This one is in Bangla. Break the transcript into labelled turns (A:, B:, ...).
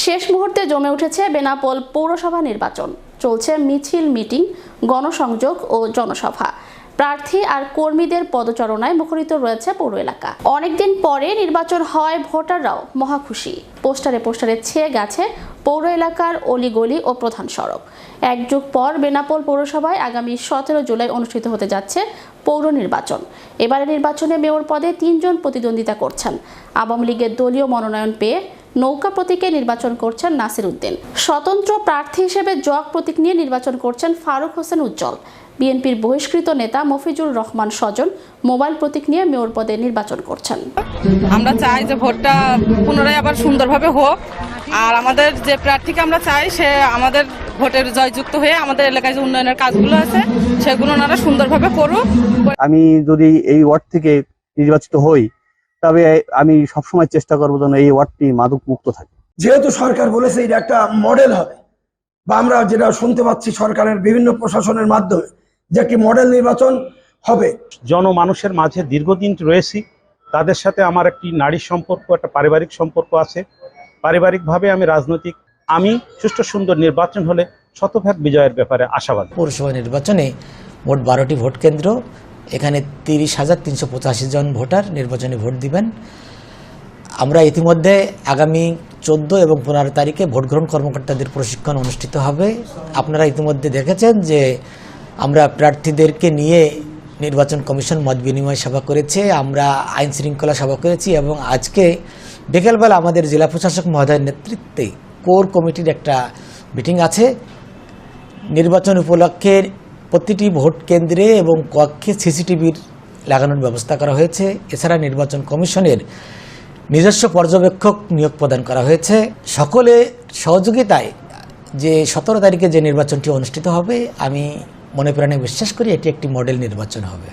A: শেষ মুহূর্তে জমে উঠেছে বেনাপোল পৌরসভা নির্বাচন। চলছে মিছিল, মিটিং, গণসংযোগ ও জনসভা। প্রার্থী আর কর্মীদের পদচারণায় মুখরিত রয়েছে পৌর এলাকা। অনেকদিন পরে নির্বাচন হয়, ভোটাররাও মহা খুশি। পোস্টারে পোস্টারে ছেয়ে গেছে পৌর এলাকার অলিগলি ও প্রধান সড়ক। এক যুগ পর বেনাপোল পৌরসভায় আগামী 17 জুলাই অনুষ্ঠিত হতে যাচ্ছে পৌর নির্বাচন। এবারে নির্বাচনে মেয়র পদে 3 জন প্রতিদ্বন্দ্বিতা করছেন। আওয়ামী লীগের দলীয় মনোনয়ন পেয়ে নৌকা প্রতীকে নির্বাচন করছেন নাসির উদ্দিন। স্বতন্ত্র প্রার্থী হিসেবে জগ প্রতীক নিয়ে নির্বাচন করছেন ফারুক হোসেন উজ্জ্বল। বিএনপির বহিষ্কৃত নেতা মফিজুর রহমান সজন মোবাইল প্রতীক নিয়ে মেয়র পদে নির্বাচন করছেন।
B: আমরা চাই যে ভোটটা পুনরায় আবার সুন্দরভাবে হোক, আর আমাদের যে প্রার্থীকে আমরা চাই সে আমাদের ভোটের জয়যুক্ত হয়ে আমাদের এলাকায় যে উন্নয়নের কাজগুলো আছে সেগুলো ওনারা সুন্দরভাবে করুক।
C: আমি যদি এই ওয়ার্ড থেকে নির্বাচিত হই তবে আমি সবসময় চেষ্টা করবো যেন এই ওয়ার্ডটি মাদক মুক্ত থাকে।
D: যেহেতু সরকার বলেছে এটা একটা মডেল হবে, বা আমরা যেটা শুনতে পাচ্ছি সরকারের বিভিন্ন প্রশাসনের মাধ্যমে যে একটি মডেল নির্বাচন হবে।
E: জনমানুষের মাঝে দীর্ঘদিন রয়েছি, তাদের সাথে আমার একটি নারী সম্পর্ক, একটা পারিবারিক সম্পর্ক আছে। পারিবারিকভাবে আমি রাজনৈতিক, আমি সুষ্ঠু সুন্দর নির্বাচন হলে শতভাগ বিজয়ের ব্যাপারে আশাবাদী।
F: পৌরসভা নির্বাচনে মোট 12টি ভোট কেন্দ্র, এখানে 30,385 জন ভোটার নির্বাচনে ভোট দিবেন। আমরা ইতিমধ্যে আগামী 14 এবং 15 তারিখে ভোট গ্রহণ কর্মকর্তাদের প্রশিক্ষণ অনুষ্ঠিত হবে। আপনারা ইতিমধ্যে দেখেছেন যে আমরা প্রার্থীদেরকে নিয়ে নির্বাচন কমিশন মত বিনিময় সভা করেছে, আমরা আইন শৃঙ্খলা সভা করেছি এবং আজকে বিকেলবেলা আমাদের জেলা প্রশাসক মহোদয়ের নেতৃত্বে কোর কমিটির একটা মিটিং আছে। নির্বাচন উপলক্ষে প্রতিটি ভোট কেন্দ্রে এবং কক্ষে সিসিটিভির লাগানোর ব্যবস্থা করা হয়েছে। এছাড়া নির্বাচন কমিশনের নিজস্ব পর্যবেক্ষক নিয়োগ প্রদান করা হয়েছে। সকলে সহযোগিতায় যে 17 তারিখে যে নির্বাচনটি অনুষ্ঠিত হবে, আমি মনে প্রাণে বিশ্বাস করি এটি একটি মডেল নির্বাচন হবে।